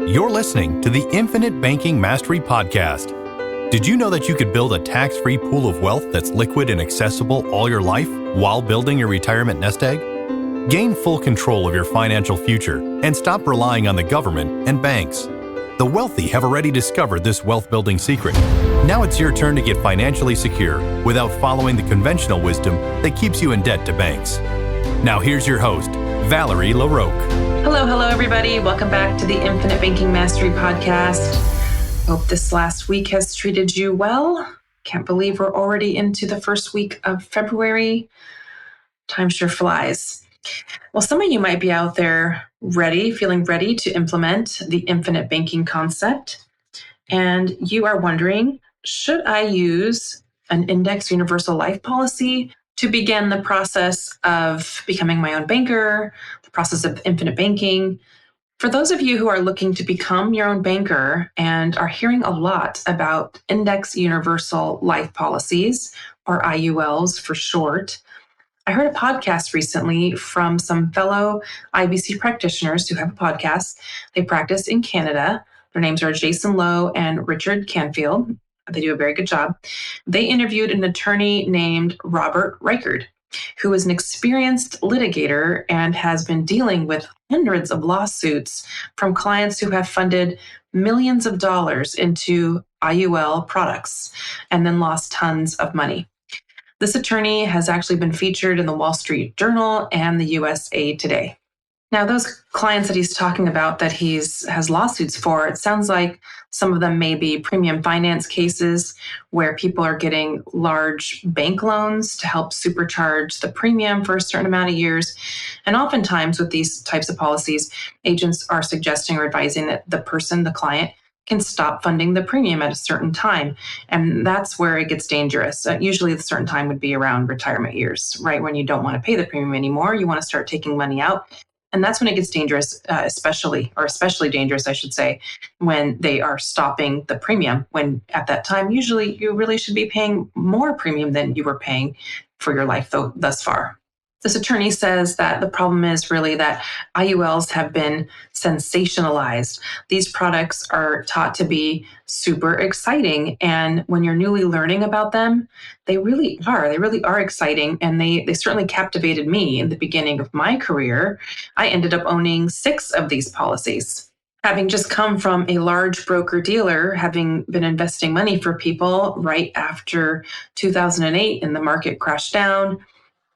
You're listening to the Infinite Banking Mastery Podcast. Did you know that you could build a tax-free pool of wealth that's liquid and accessible all your life while building your retirement nest egg? Gain full control of your financial future and stop relying on the government and banks. The wealthy have already discovered this wealth-building secret. Now it's your turn to get financially secure without following the conventional wisdom that keeps you in debt to banks. Now here's your host, Valerie LaRocque. Hello, everybody. Welcome back to the Infinite Banking Mastery Podcast. Hope this last week has treated you well. Can't believe we're already into the first week of February. Time sure flies. Well, some of you might be out there feeling ready to implement the infinite banking concept. And you are wondering, should I use an index universal life policy to begin the process of becoming my own banker, the process of infinite banking? For those of you who are looking to become your own banker and are hearing a lot about index universal life policies, or IULs for short, I heard a podcast recently from some fellow IBC practitioners who have a podcast. They practice in Canada. Their names are Jason Lowe and Richard Canfield. They do a very good job. They interviewed an attorney named Robert Reichard, who is an experienced litigator and has been dealing with hundreds of lawsuits from clients who have funded millions of dollars into IUL products and then lost tons of money. This attorney has actually been featured in the Wall Street Journal and the USA Today. Now, those clients that he's talking about that has lawsuits for, it sounds like some of them may be premium finance cases where people are getting large bank loans to help supercharge the premium for a certain amount of years. And oftentimes with these types of policies, agents are suggesting or advising that the client, can stop funding the premium at a certain time. And that's where it gets dangerous. Usually the certain time would be around retirement years, right? When you don't want to pay the premium anymore, you want to start taking money out. And that's when it gets dangerous, especially dangerous, I should say, when they are stopping the premium, when at that time, usually you really should be paying more premium than you were paying for your life thus far. This attorney says that the problem is really that IULs have been sensationalized. These products are taught to be super exciting. And when you're newly learning about them, they really are exciting. And they certainly captivated me in the beginning of my career. I ended up owning 6 of these policies. Having just come from a large broker dealer, having been investing money for people right after 2008 and the market crashed down,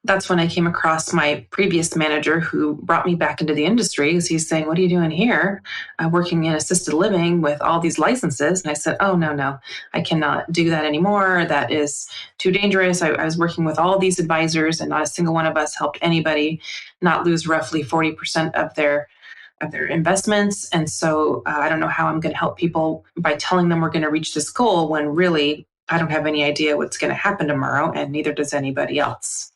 that's when I came across my previous manager who brought me back into the industry. Because he's saying, "What are you doing here? Working in assisted living with all these licenses?" And I said, "Oh, no, I cannot do that anymore. That is too dangerous." I was working with all these advisors and not a single one of us helped anybody not lose roughly 40% of their investments. And so I don't know how I'm going to help people by telling them we're going to reach this goal when really I don't have any idea what's going to happen tomorrow, and neither does anybody else.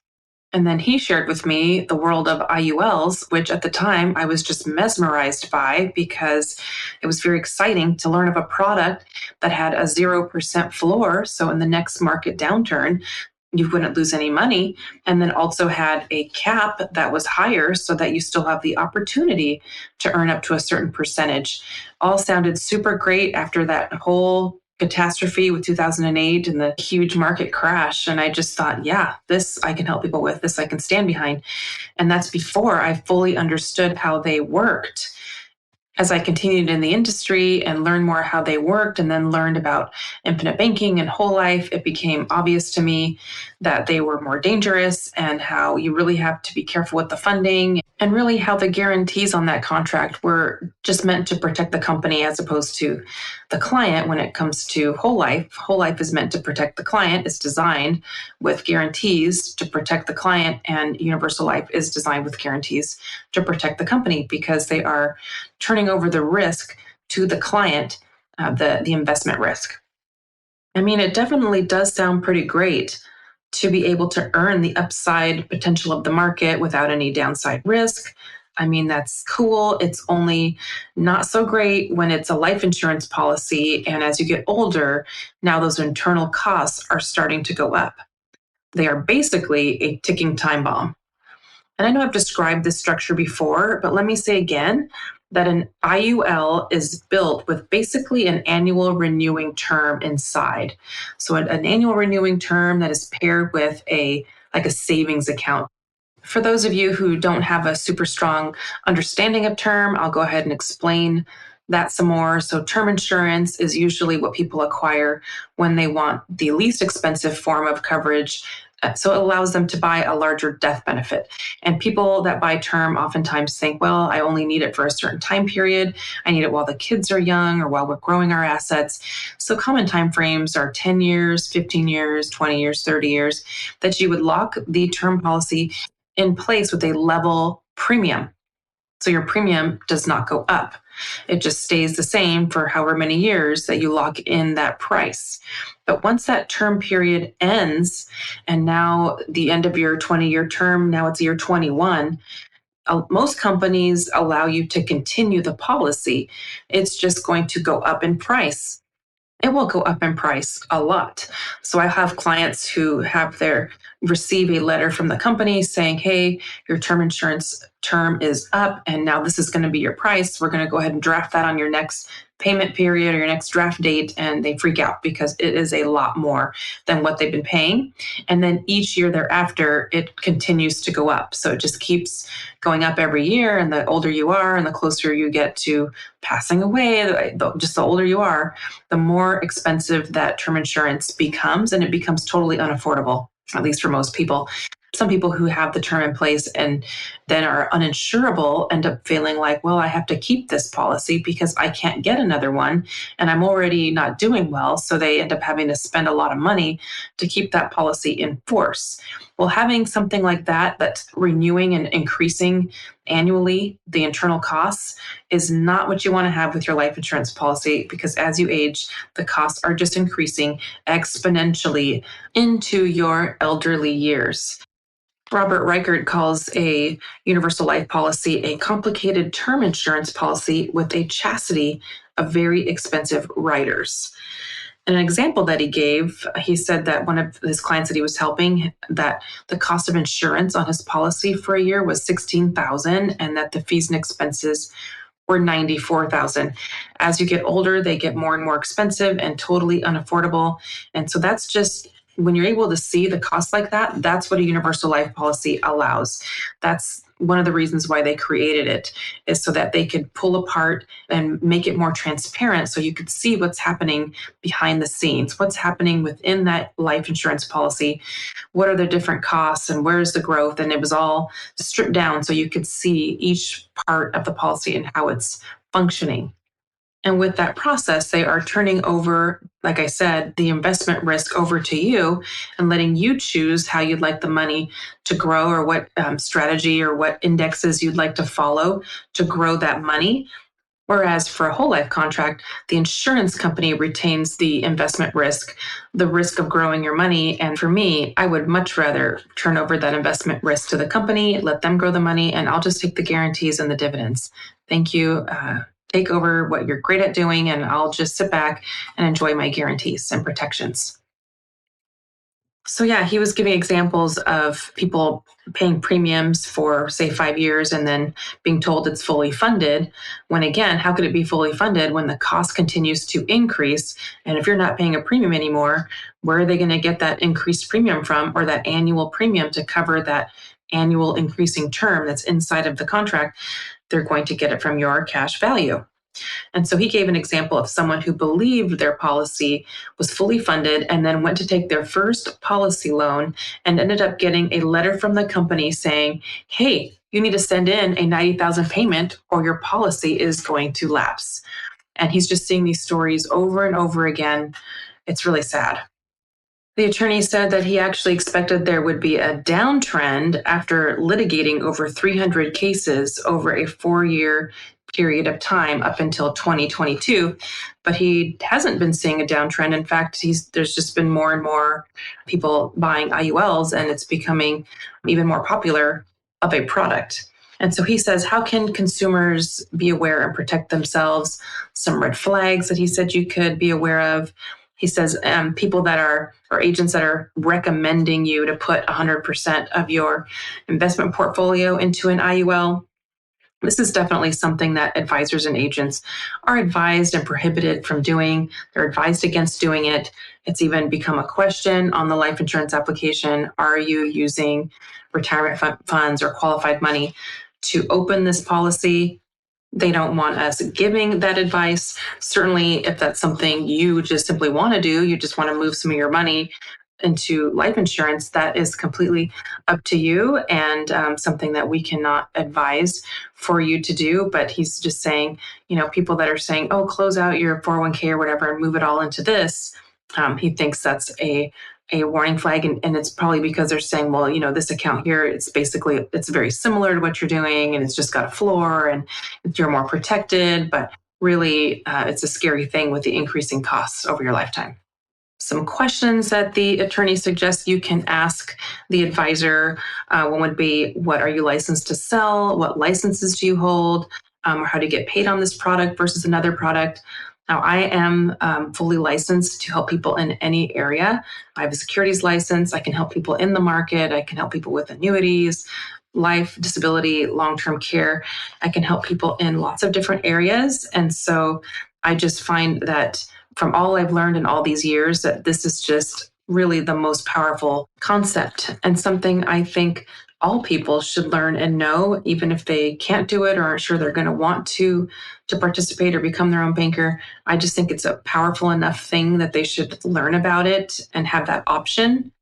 And then he shared with me the world of IULs, which at the time I was just mesmerized by because it was very exciting to learn of a product that had a 0% floor. So in the next market downturn, you wouldn't lose any money. And then also had a cap that was higher so that you still have the opportunity to earn up to a certain percentage. All sounded super great after that whole catastrophe with 2008 and the huge market crash. And I just thought, yeah, this I can help people with, this I can stand behind. And that's before I fully understood how they worked. As I continued in the industry and learned more how they worked and then learned about infinite banking and whole life, it became obvious to me that they were more dangerous and how you really have to be careful with the funding and really how the guarantees on that contract were just meant to protect the company as opposed to the client when it comes to whole life. Whole life is meant to protect the client. It's designed with guarantees to protect the client, and universal life is designed with guarantees to protect the company because they are turning over the risk to the client, the investment risk. I mean, it definitely does sound pretty great to be able to earn the upside potential of the market without any downside risk. I mean, that's cool. It's only not so great when it's a life insurance policy. And as you get older, now those internal costs are starting to go up. They are basically a ticking time bomb. And I know I've described this structure before, but let me say again that an IUL is built with basically an annual renewing term inside. So an annual renewing term that is paired with a savings account. For those of you who don't have a super strong understanding of term, I'll go ahead and explain that some more. So term insurance is usually what people acquire when they want the least expensive form of coverage. So it allows them to buy a larger death benefit. And people that buy term oftentimes think, well, I only need it for a certain time period. I need it while the kids are young or while we're growing our assets. So common time frames are 10 years, 15 years, 20 years, 30 years, that you would lock the term policy in place with a level premium. So your premium does not go up. It just stays the same for however many years that you lock in that price. But once that term period ends, and now the end of your 20-year term, now it's year 21, most companies allow you to continue the policy. It's just going to go up in price. It will go up in price a lot. So I have clients who receive a letter from the company saying, hey, your term insurance term is up and now this is going to be your price. We're going to go ahead and draft that on your next payment period or your next draft date. And they freak out because it is a lot more than what they've been paying. And then each year thereafter, it continues to go up. So it just keeps going up every year. And the older you are and the closer you get to passing away, just the older you are, the more expensive that term insurance becomes, and it becomes totally unaffordable, at least for most people. Some people who have the term in place and then are uninsurable end up feeling like, well, I have to keep this policy because I can't get another one and I'm already not doing well. So they end up having to spend a lot of money to keep that policy in force. Well, having something like that that's renewing and increasing annually the internal costs is not what you want to have with your life insurance policy, because as you age, the costs are just increasing exponentially into your elderly years. Robert Reichert calls a universal life policy a complicated term insurance policy with a chassis of very expensive riders. And an example that he gave, he said that one of his clients that he was helping, that the cost of insurance on his policy for a year was $16,000 and that the fees and expenses were $94,000. As you get older, they get more and more expensive and totally unaffordable. And so that's just, when you're able to see the cost like that, that's what a universal life policy allows. That's one of the reasons why they created it, is so that they could pull apart and make it more transparent so you could see what's happening behind the scenes, what's happening within that life insurance policy, what are the different costs and where's the growth. And it was all stripped down so you could see each part of the policy and how it's functioning. And with that process, they are turning over, like I said, the investment risk over to you and letting you choose how you'd like the money to grow, or what strategy or what indexes you'd like to follow to grow that money. Whereas for a whole life contract, the insurance company retains the investment risk, the risk of growing your money. And for me, I would much rather turn over that investment risk to the company, let them grow the money, and I'll just take the guarantees and the dividends. Thank you. Take over what you're great at doing, and I'll just sit back and enjoy my guarantees and protections. So yeah, he was giving examples of people paying premiums for, say, 5 years and then being told it's fully funded, when again, how could it be fully funded when the cost continues to increase? And if you're not paying a premium anymore, where are they going to get that increased premium from, or that annual premium to cover that annual increasing term that's inside of the contract? They're going to get it from your cash value. And so he gave an example of someone who believed their policy was fully funded and then went to take their first policy loan and ended up getting a letter from the company saying, hey, you need to send in a $90,000 payment or your policy is going to lapse. And he's just seeing these stories over and over again. It's really sad. The attorney said that he actually expected there would be a downtrend after litigating over 300 cases over a 4-year period of time up until 2022, but he hasn't been seeing a downtrend. In fact, there's just been more and more people buying IULs, and it's becoming even more popular of a product. And so he says, how can consumers be aware and protect themselves? Some red flags that he said you could be aware of. He says people that are, or agents that are recommending you to put 100% of your investment portfolio into an IUL, This is definitely something that advisors and agents are advised and prohibited from doing. They're advised against doing it. It's even become a question on the life insurance application. Are you using retirement funds or qualified money to open this policy? They don't want us giving that advice. Certainly, if that's something you just simply want to do, you just want to move some of your money into life insurance, that is completely up to you and something that we cannot advise for you to do. But he's just saying, people that are saying, oh, close out your 401k or whatever and move it all into this, he thinks that's a warning flag. And it's probably because they're saying, well, this account here, it's very similar to what you're doing and it's just got a floor and you're more protected. But really, it's a scary thing with the increasing costs over your lifetime. Some questions that the attorney suggests you can ask the advisor. One would be, what are you licensed to sell? What licenses do you hold? Or how do you get paid on this product versus another product? Now, I am fully licensed to help people in any area. I have a securities license. I can help people in the market. I can help people with annuities, life, disability, long-term care. I can help people in lots of different areas. And so I just find that from all I've learned in all these years, that this is just really the most powerful concept and something I think all people should learn and know, even if they can't do it or aren't sure they're going to want to participate or become their own banker. I just think it's a powerful enough thing that they should learn about it and have that option.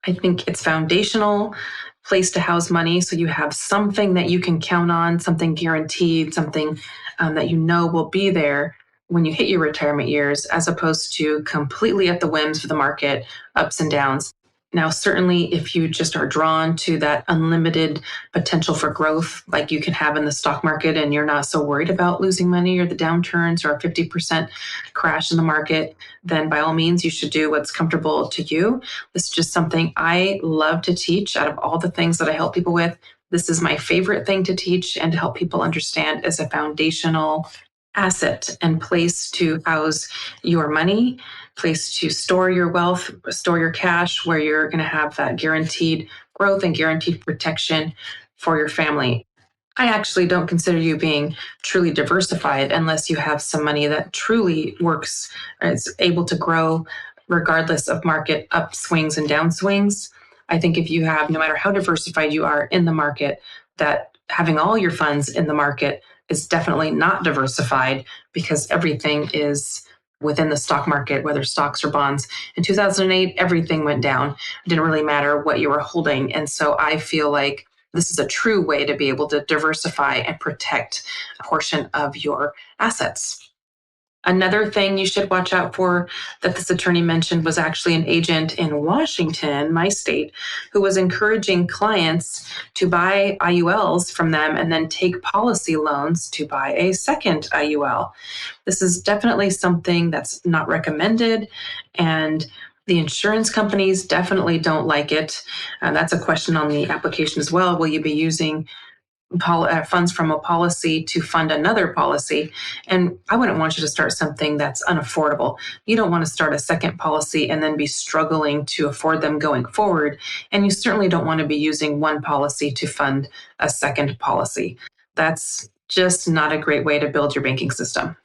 I think it's foundational place to house money. So you have something that you can count on, something guaranteed, something that will be there when you hit your retirement years, as opposed to completely at the whims of the market, ups and downs. Now, certainly, if you just are drawn to that unlimited potential for growth, like you can have in the stock market, and you're not so worried about losing money or the downturns or a 50% crash in the market, then by all means, you should do what's comfortable to you. This is just something I love to teach. Out of all the things that I help people with, this is my favorite thing to teach and to help people understand as a foundational asset and place to house your money, place to store your wealth, store your cash, where you're going to have that guaranteed growth and guaranteed protection for your family. I actually don't consider you being truly diversified unless you have some money that truly works, is able to grow regardless of market upswings and downswings. I think if you have, no matter how diversified you are in the market, that having all your funds in the market is definitely not diversified, because everything is within the stock market, whether stocks or bonds. In 2008, everything went down. It didn't really matter what you were holding. And so I feel like this is a true way to be able to diversify and protect a portion of your assets. Another thing you should watch out for that this attorney mentioned was actually an agent in Washington, my state, who was encouraging clients to buy IULs from them and then take policy loans to buy a second IUL. This is definitely something that's not recommended, and the insurance companies definitely don't like it. That's a question on the application as well. Will you be using funds from a policy to fund another policy? And I wouldn't want you to start something that's unaffordable. You don't want to start a second policy and then be struggling to afford them going forward. And you certainly don't want to be using one policy to fund a second policy. That's just not a great way to build your banking system.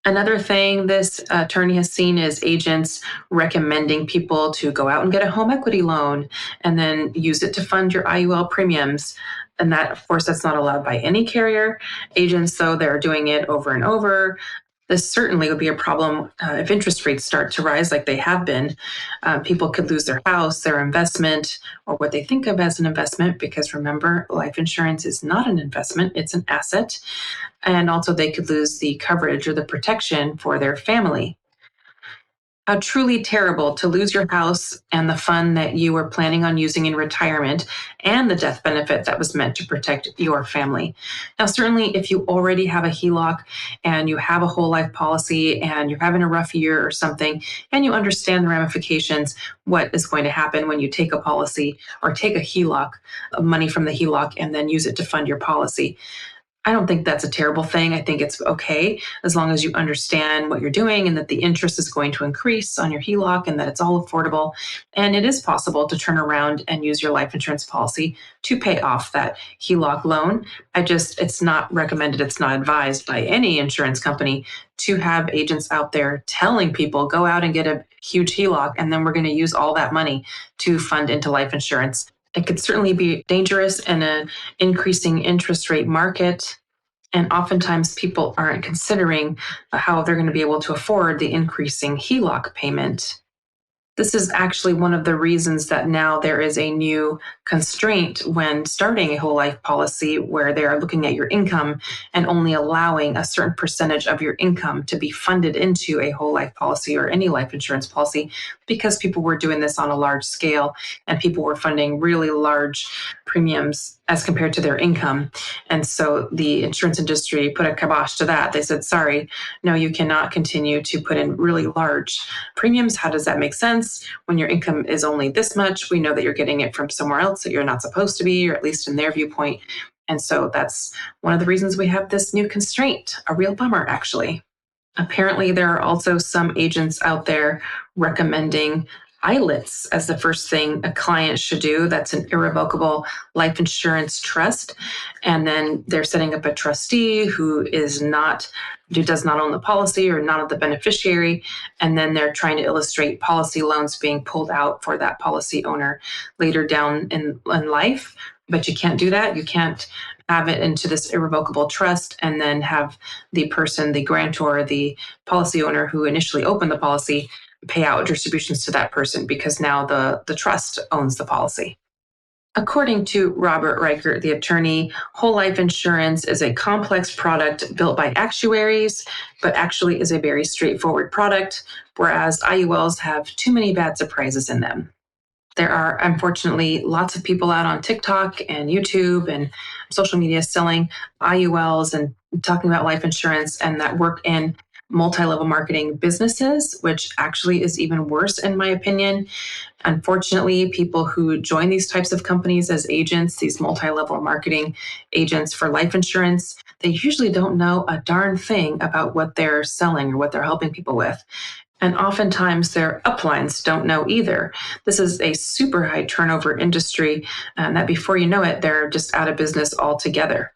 Another thing this attorney has seen is agents recommending people to go out and get a home equity loan and then use it to fund your IUL premiums. And that, of course, that's not allowed by any carrier. Agents, though, they're doing it over and over. This certainly would be a problem if interest rates start to rise like they have been. People could lose their house, their investment, or what they think of as an investment, because remember, life insurance is not an investment, it's an asset. And also they could lose the coverage or the protection for their family. How truly terrible to lose your house and the fund that you were planning on using in retirement and the death benefit that was meant to protect your family. Now, certainly if you already have a HELOC and you have a whole life policy and you're having a rough year or something, and you understand the ramifications, what is going to happen when you take a policy or take a HELOC, money from the HELOC, and then use it to fund your policy. I don't think that's a terrible thing. I think it's okay as long as you understand what you're doing and that the interest is going to increase on your HELOC and that it's all affordable. And it is possible to turn around and use your life insurance policy to pay off that HELOC loan. It's not recommended, it's not advised by any insurance company to have agents out there telling people, go out and get a huge HELOC, and then we're going to use all that money to fund into life insurance. It could certainly be dangerous in an increasing interest rate market. And oftentimes people aren't considering how they're going to be able to afford the increasing HELOC payment. This is actually one of the reasons that now there is a new constraint when starting a whole life policy where they are looking at your income and only allowing a certain percentage of your income to be funded into a whole life policy or any life insurance policy, because people were doing this on a large scale and people were funding really large premiums as compared to their income. And so the insurance industry put a kibosh to that. They said, sorry, no, you cannot continue to put in really large premiums. How does that make sense? When your income is only this much, we know that you're getting it from somewhere else that you're not supposed to be, or at least in their viewpoint. And so that's one of the reasons we have this new constraint. A real bummer, actually. Apparently, there are also some agents out there recommending IULs as the first thing a client should do. That's an irrevocable life insurance trust. And then they're setting up a trustee who does not own the policy or not the beneficiary. And then they're trying to illustrate policy loans being pulled out for that policy owner later down in life. But you can't do that. You can't have it into this irrevocable trust and then have the person, the grantor, the policy owner who initially opened the policy pay out distributions to that person, because now the trust owns the policy. According to Robert Reichert, the attorney, whole life insurance is a complex product built by actuaries, but actually is a very straightforward product, whereas IULs have too many bad surprises in them. There are, unfortunately, lots of people out on TikTok and YouTube and social media selling IULs and talking about life insurance, and that work in multi-level marketing businesses, which actually is even worse in my opinion. Unfortunately, people who join these types of companies as agents, these multi-level marketing agents for life insurance, they usually don't know a darn thing about what they're selling or what they're helping people with. And oftentimes their uplines don't know either. This is a super high turnover industry, and that before you know it, they're just out of business altogether.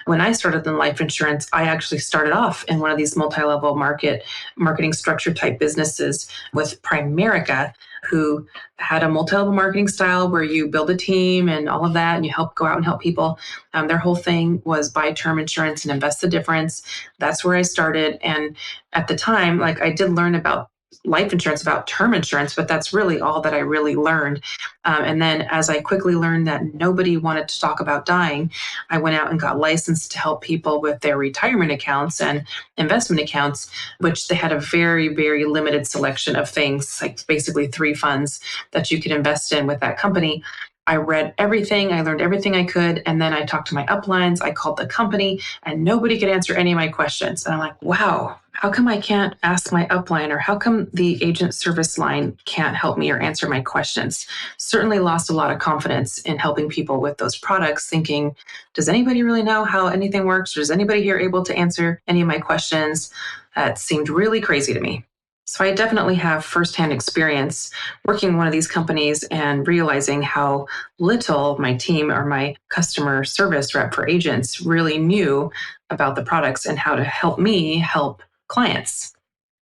When I started in life insurance, I actually started off in one of these multi-level marketing structure type businesses with Primerica, who had a multi-level marketing style where you build a team and all of that, and you go out and help people. Their whole thing was buy term insurance and invest the difference. That's where I started. And at the time, I did learn about life insurance, about term insurance, but that's really all that I really learned. And then as I quickly learned that nobody wanted to talk about dying, I went out and got licensed to help people with their retirement accounts and investment accounts, which they had a very, very limited selection of things, like basically 3 funds that you could invest in with that company. I read everything, I learned everything I could, and then I talked to my uplines, I called the company, and nobody could answer any of my questions. And I'm like, wow, how come I can't ask my upline, or how come the agent service line can't help me or answer my questions? Certainly lost a lot of confidence in helping people with those products, thinking, does anybody really know how anything works? Or is anybody here able to answer any of my questions? That seemed really crazy to me. So I definitely have firsthand experience working in one of these companies and realizing how little my team or my customer service rep for agents really knew about the products and how to help me help clients.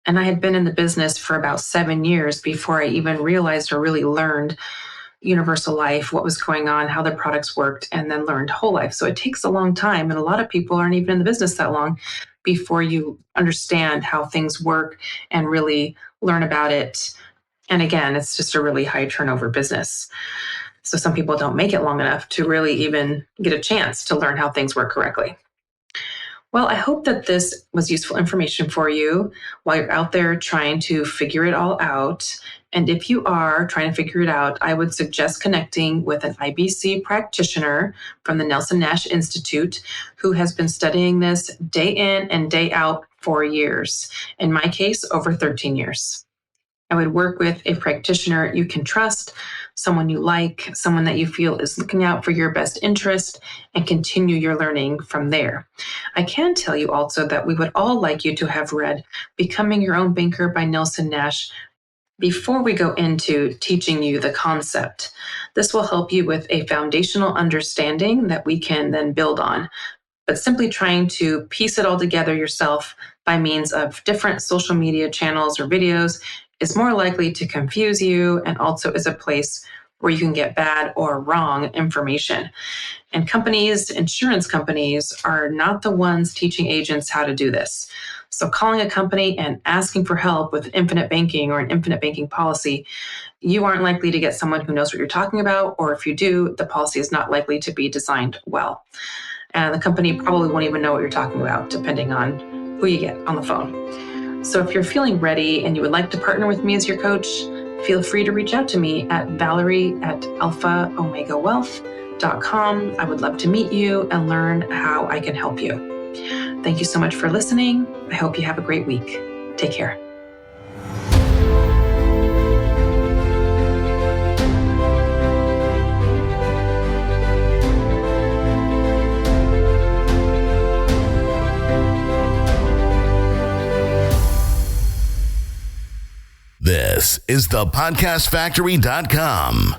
And I had been in the business for about 7 years before I even realized or really learned universal life, what was going on, how the products worked, and then learned whole life. So it takes a long time, and a lot of people aren't even in the business that long before you understand how things work and really learn about it. And again, it's just a really high turnover business. So some people don't make it long enough to really even get a chance to learn how things work correctly. Well, I hope that this was useful information for you while you're out there trying to figure it all out. And if you are trying to figure it out, I would suggest connecting with an IBC practitioner from the Nelson Nash Institute who has been studying this day in and day out for years. In my case, over 13 years. I would work with a practitioner you can trust, someone you like, someone that you feel is looking out for your best interest, and continue your learning from there. I can tell you also that we would all like you to have read Becoming Your Own Banker by Nelson Nash before we go into teaching you the concept. This will help you with a foundational understanding that we can then build on. But simply trying to piece it all together yourself by means of different social media channels or videos is more likely to confuse you, and also is a place where you can get bad or wrong information. And companies, insurance companies, are not the ones teaching agents how to do this. So calling a company and asking for help with infinite banking or an infinite banking policy, you aren't likely to get someone who knows what you're talking about, or if you do, the policy is not likely to be designed well. And the company probably won't even know what you're talking about, depending on who you get on the phone. So if you're feeling ready and you would like to partner with me as your coach, feel free to reach out to me at valerie@alphaomegawealth.com. I would love to meet you and learn how I can help you. Thank you so much for listening. I hope you have a great week. Take care. This is thepodcastfactory.com.